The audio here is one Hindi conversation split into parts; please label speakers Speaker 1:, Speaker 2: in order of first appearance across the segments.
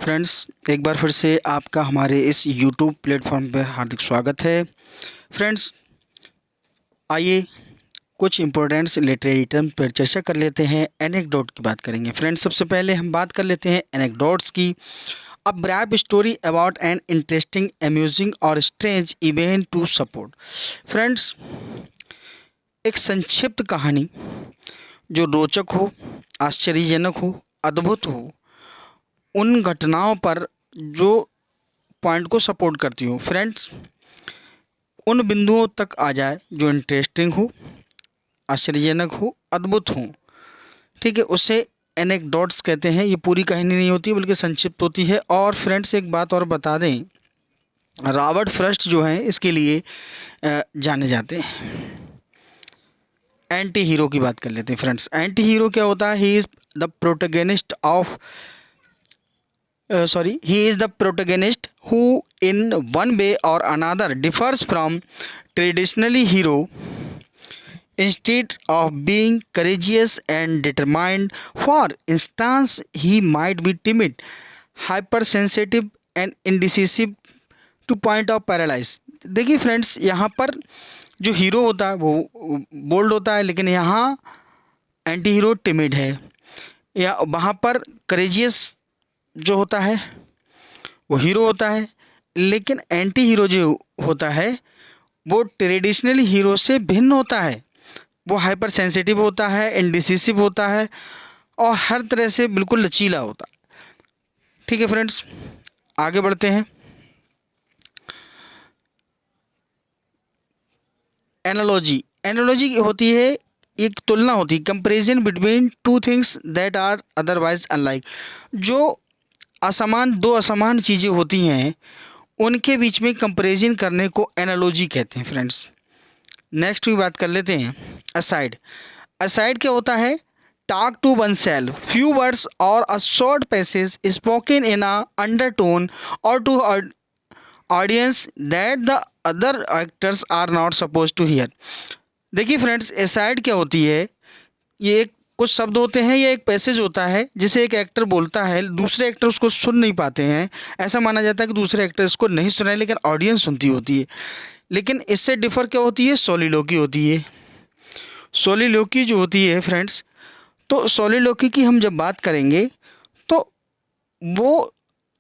Speaker 1: फ्रेंड्स, एक बार फिर से आपका हमारे इस यूट्यूब प्लेटफॉर्म पर हार्दिक स्वागत है। फ्रेंड्स, आइए कुछ इम्पोर्टेंट्स लिटरेरी टर्म पर चर्चा कर लेते हैं। एनेक्डोट की बात करेंगे। फ्रेंड्स, सबसे पहले हम बात कर लेते हैं एनेक्डोट्स की। A brief story about an interesting, amusing और strange event to support. Friends, एक संक्षिप्त कहानी जो रोचक हो, आश्चर्यजनक हो, अद्भुत हो, उन घटनाओं पर जो पॉइंट को सपोर्ट करती हो। फ्रेंड्स, उन बिंदुओं तक आ जाए जो इंटरेस्टिंग हो, आश्चर्यजनक हो, अद्भुत हो। ठीक है, उसे एनेक्डोट्स कहते हैं। ये पूरी कहानी नहीं होती बल्कि संक्षिप्त होती है। और फ्रेंड्स, एक बात और बता दें, रॉबर्ट फ्रॉस्ट जो हैं इसके लिए जाने जाते हैं। एंटी हीरो की बात कर लेते हैं। फ्रेंड्स, एंटी हीरो क्या होता है? He is the protagonist of he is the protagonist who in one way or another differs from traditionally hero. Instead of being courageous and determined, for instance, he might be timid, hypersensitive and indecisive to point of paralysis. देखिए फ्रेंड्स, यहाँ पर जो हीरो होता है वो बोल्ड होता है, लेकिन यहाँ एंटी हीरो टिमिड है। या वहाँ पर करेजियस जो होता है वो हीरो होता है, लेकिन एंटी हीरो जो होता है वो ट्रेडिशनल हीरो से भिन्न होता है। वो हाइपर सेंसिटिव होता है, इंडिसिसिव होता है और हर तरह से बिल्कुल लचीला होता है। ठीक है फ्रेंड्स, आगे बढ़ते हैं। एनालॉजी होती है, एक तुलना होती है, comparison between two things that are otherwise unlike. जो दो असमान चीज़ें होती हैं उनके बीच में कंपैरिजन करने को एनालॉजी कहते हैं। फ्रेंड्स, नेक्स्ट भी बात कर लेते हैं। असाइड क्या होता है? Talk to one self, few words और a short passage spoken in a undertone और to audience that the other actors are not suppose to hear. देखिए फ्रेंड्स, असाइड क्या होती है? ये एक कुछ शब्द होते हैं, ये एक पैसेज होता है जिसे एक एक्टर बोलता है, दूसरे एक्टर उसको सुन नहीं पाते हैं। ऐसा माना जाता है कि दूसरे एक्टर इसको नहीं सुना है, लेकिन ऑडियंस सुनती होती है। लेकिन इससे डिफर क्या होती है? सोलिलोकी होती है। सोलिलोकी जो होती है फ्रेंड्स, तो सोलिलोकी की हम जब बात करेंगे तो वो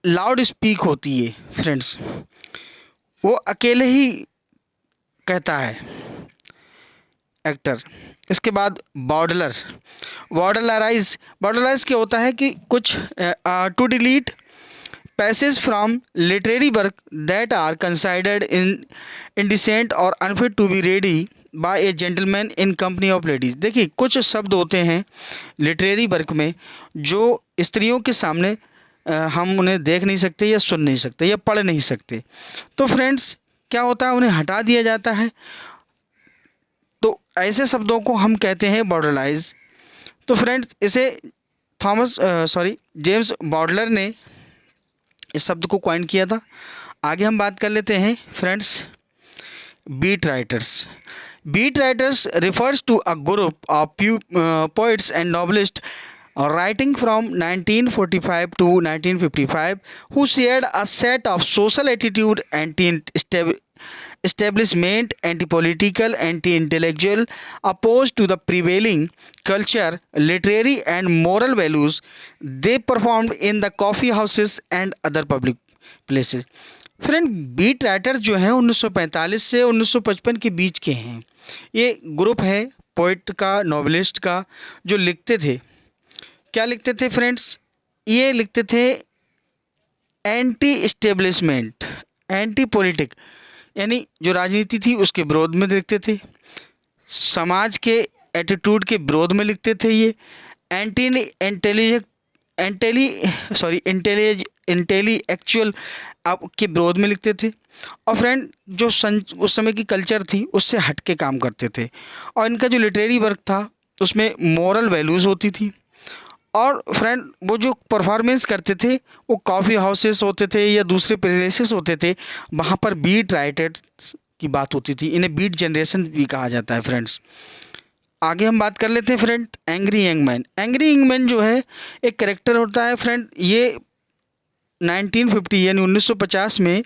Speaker 1: लाउड स्पीक होती है। फ्रेंड्स, वो अकेले ही कहता है एक्टर। इसके बाद बॉर्डलराइज क्या होता है कि कुछ to delete passage from literary work that are considered indecent और unfit to be ready by a gentleman in company of ladies. देखिए, कुछ शब्द होते हैं लिटरेरी वर्क में जो स्त्रियों के सामने हम उन्हें देख नहीं सकते या सुन नहीं सकते या पढ़ नहीं सकते। तो फ्रेंड्स, क्या होता है? उन्हें हटा दिया जाता है। तो ऐसे शब्दों को हम कहते हैं बॉर्डरलाइज। तो फ्रेंड्स, इसे जेम्स बॉडलर ने इस शब्द को कॉइन किया था। आगे हम बात कर लेते हैं friends, beat writers refers to a group of poets and novelist writing from 1945 to 1955 who shared a set of social attitude, anti-establishment, anti-political, anti-intellectual, opposed to the prevailing culture, literary and moral values. They performed in the coffee houses and other public places. Friend, beat writer जो हैं 1945 से 1955 के बीच के हैं। ये ग्रुप है पोइट का, नॉवलिस्ट का, जो लिखते थे। क्या लिखते थे फ्रेंड्स? ये लिखते थे एंटी इस्टेब्लिशमेंट, एंटी पॉलिटिक, यानी जो राजनीति थी उसके विरोध में लिखते थे, समाज के एटीट्यूड के विरोध में लिखते थे। ये इंटेलेक्चुअल के विरोध में लिखते थे। और फ्रेंड, जो उस समय की कल्चर थी उससे हट के काम करते थे। और इनका जो लिटरेरी वर्क था उसमें मॉरल वैल्यूज़ होती थी। और फ्रेंड, वो जो परफॉर्मेंस करते थे वो कॉफ़ी हाउसेस होते थे या दूसरे प्लेसेस होते थे, वहाँ पर बीट राइटर्स की बात होती थी। इन्हें बीट जनरेशन भी कहा जाता है। फ्रेंड्स, आगे हम बात कर लेते हैं फ्रेंड, एंग्री यंग मैन जो है एक करेक्टर होता है। फ्रेंड, ये 1950 यानी 1950 में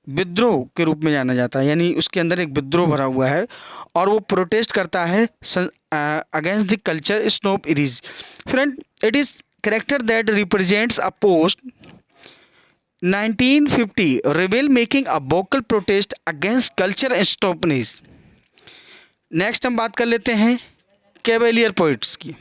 Speaker 1: विद्रोह के रूप में जाना जाता है, यानी उसके अंदर एक विद्रोह भरा हुआ है और वो प्रोटेस्ट करता है against the culture snobberies. Friend, it is character that represents a post 1950 rebel making a vocal protest against culture स्टॉपनेस। नेक्स्ट हम बात कर लेते हैं कैवेलियर पोइट्स की।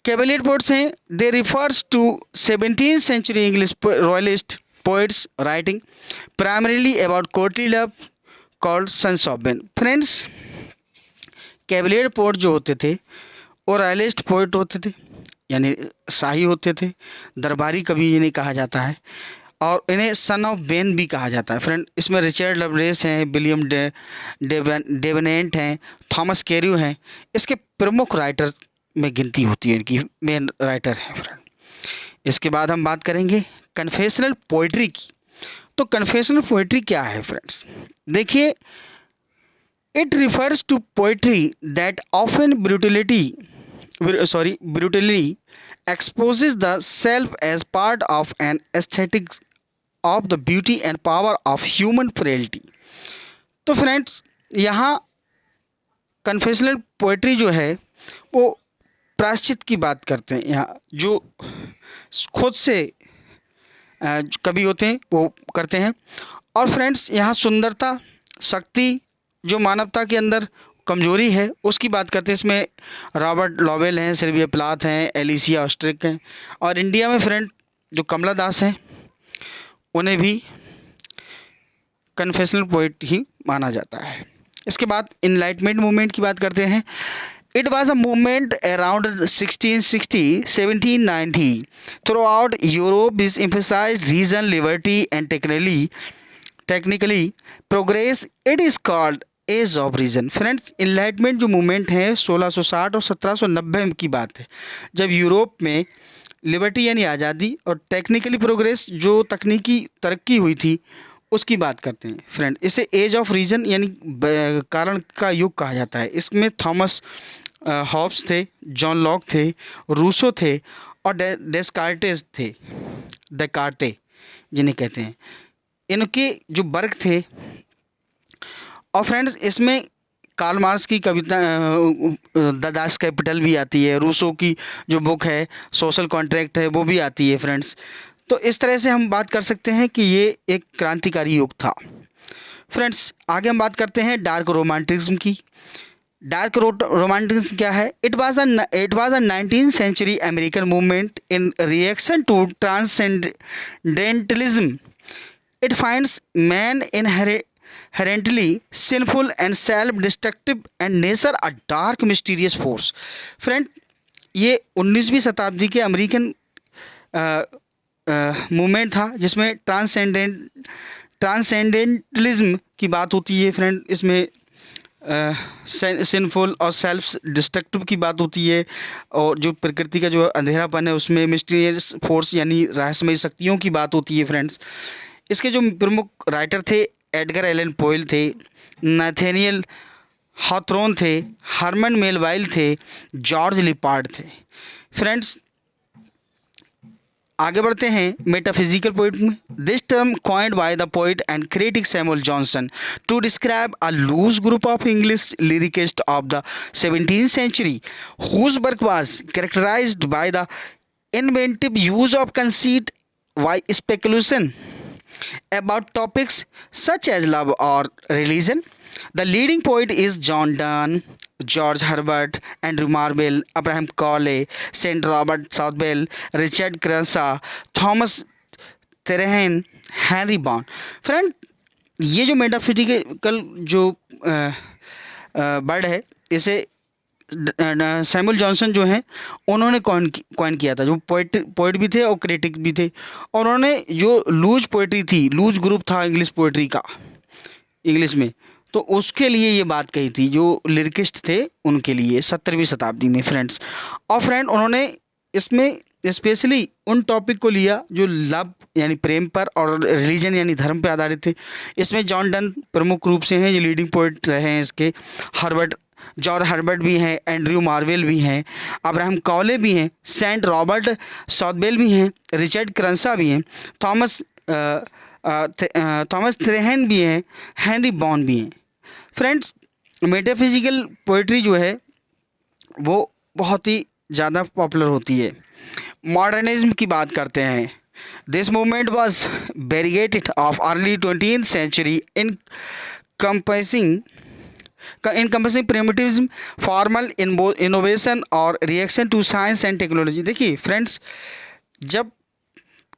Speaker 1: कैवेलियर पोइट्स हैं, they refers to 17th century English royalist poets writing primarily about courtly love called sons of Ben. Friends, cavalier poet जो होते थे वो रॉयलिस्ट पोइट होते थे, यानी शाही होते थे, दरबारी कवि इन्हें कहा जाता है और इन्हें सन ऑफ बेन भी कहा जाता है। फ्रेंड, इसमें रिचर्ड लवलेस हैं, विलियम डेवेनेंट हैं, थॉमस कैर्यू हैं, इसके प्रमुख राइटर में गिनती होती है, इनकी मेन राइटर हैं। फ्रेंड, इसके बाद हम बात करेंगे कन्फेशनल पोइट्री की। तो कन्फेशनल पोइट्री क्या है फ्रेंड्स? देखिए, it refers to poetry that often brutally exposes the self as part of an aesthetic of the beauty and power of human frailty। तो फ्रेंड्स, यहाँ कन्फेशनल पोइट्री जो है वो प्रायश्चित की बात करते हैं, यहाँ जो खुद से कवि होते हैं वो करते हैं। और फ्रेंड्स, यहाँ सुंदरता, शक्ति, जो मानवता के अंदर कमजोरी है उसकी बात करते हैं। इसमें रॉबर्ट लॉवेल हैं, सिल्विया प्लाथ हैं, एलिसिया ऑस्ट्रिक हैं, और इंडिया में फ्रेंड जो कमला दास हैं उन्हें भी कन्फेशनल पोइट ही माना जाता है। इसके बाद इनलाइटमेंट मूवमेंट की बात करते हैं। It was a movement around 1660-1790 throughout Europe is emphasised reason liberty and technically progress. It is called age of reason. Friends, enlightenment जो मूवमेंट है 1660 और 1790 की बात है, जब यूरोप में लिबर्टी यानी आज़ादी और टेक्निकली प्रोग्रेस जो तकनीकी तरक्की हुई थी उसकी बात करते हैं। फ्रेंड, इसे एज ऑफ रीजन यानी कारण का युग कहा जाता है। इसमें थॉमस हॉब्स थे, जॉन लॉक थे, रूसो थे और डेस्कार्टेस थे, डेकार्टे जिन्हें कहते हैं, इनके जो वर्ग थे। और फ्रेंड्स, इसमें कार्ल मार्क्स की कविता द दास कैपिटल भी आती है, रूसो की जो बुक है सोशल कॉन्ट्रैक्ट है वो भी आती है। फ्रेंड्स, तो इस तरह से हम बात कर सकते हैं कि ये एक क्रांतिकारी युग था। फ्रेंड्स, आगे हम बात करते हैं डार्क रोमांटिज्म की। डार्क रोमांटिज्म क्या है? It was a 19th century American movement in reaction to transcendentalism. It finds man inherently sinful and self-destructive and nature a dark mysterious force। Friend, ये 19वीं शताब्दी के अमेरिकन मूवमेंट था जिसमें ट्रांसेंडेंटलिज्म की बात होती है। फ्रेंड, इसमें सिंफुल और सेल्फ डिस्ट्रक्टिव की बात होती है, और जो प्रकृति का जो अंधेरापन है उसमें मिस्टीरियस फोर्स यानी रहस्यमयी शक्तियों की बात होती है। फ्रेंड्स, इसके जो प्रमुख राइटर थे एडगर एलन पोइल थे, नाथेनियल हॉथरॉन थे, हरमन मेलवाइल थे, जॉर्ज लिपार्ड थे। फ्रेंड्स, आगे बढ़ते हैं मेटाफिजिकल पोइट में। This term coined by the poet and critic Samuel Johnson to describe a loose group of English lyricist of the 17th century whose work was characterized by the inventive use of conceit by speculation about topics such as love or religion. The leading poet is John Donne, George Herbert, Andrew Marvell, Abraham Cowley, Saint Robert Southwell, Richard Crashaw, Thomas Terrain, Henry Bourne। Friend, ये जो मेटाफिजिकल जो वर्ड है इसे सैमुअल जॉनसन जो हैं उन्होंने कॉइन किया था, जो पोइट भी थे और क्रिटिक भी थे। और उन्होंने जो लूज पोइट्री थी, लूज ग्रुप था इंग्लिश पोइट्री का इंग्लिश में, तो उसके लिए ये बात कही थी जो लिरिकिस्ट थे उनके लिए 17वीं शताब्दी में। फ्रेंड्स, और फ्रेंड उन्होंने इसमें स्पेशली उन टॉपिक को लिया जो लव यानी प्रेम पर और रिलीजन यानी धर्म पर आधारित थे। इसमें जॉन डन प्रमुख रूप से हैं जो लीडिंग पोइट रहे हैं इसके। हर्बर्ट जॉर्ज हर्बर्ट भी हैं, एंड्रयू मार्वेल भी हैं, अब्राहम कॉले भी हैं, सेंट रॉबर्ट सॉथबेल भी हैं, रिचर्ड क्रंसा भी हैं, थॉमस थ्रेहन भी हैं, हेनरी बॉन भी हैं। फ्रेंड्स, मेटाफिजिकल पोइट्री जो है वो बहुत ही ज़्यादा पॉपुलर होती है। मॉडर्निज्म की बात करते हैं। This movement was barricaded of early 20th century encompassing primitivism, formal innovation और reaction to science and technology। देखिए फ्रेंड्स, जब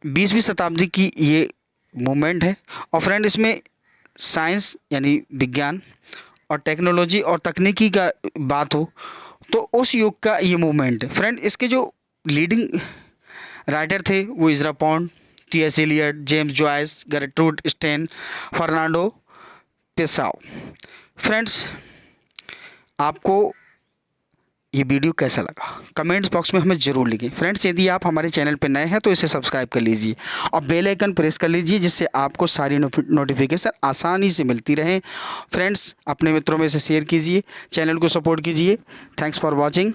Speaker 1: 20वीं शताब्दी की ये मूवमेंट है और फ्रेंड इसमें साइंस यानी विज्ञान और टेक्नोलॉजी और तकनीकी का बात हो तो उस युग का ये मूवमेंट है। फ्रेंड, इसके जो लीडिंग राइटर थे वो Ezra Pound, T S. Eliot, James Joyce, gertrude Stein, Fernando Pessoa. Friends, आपको ये वीडियो कैसा लगा कमेंट्स बॉक्स में हमें ज़रूर लिखें। फ्रेंड्स, यदि आप हमारे चैनल पर नए हैं तो इसे सब्सक्राइब कर लीजिए और बेल आइकन प्रेस कर लीजिए जिससे आपको सारी नोटिफिकेशन आसानी से मिलती रहे। फ्रेंड्स, अपने मित्रों में से शेयर कीजिए, चैनल को सपोर्ट कीजिए। Thanks for watching.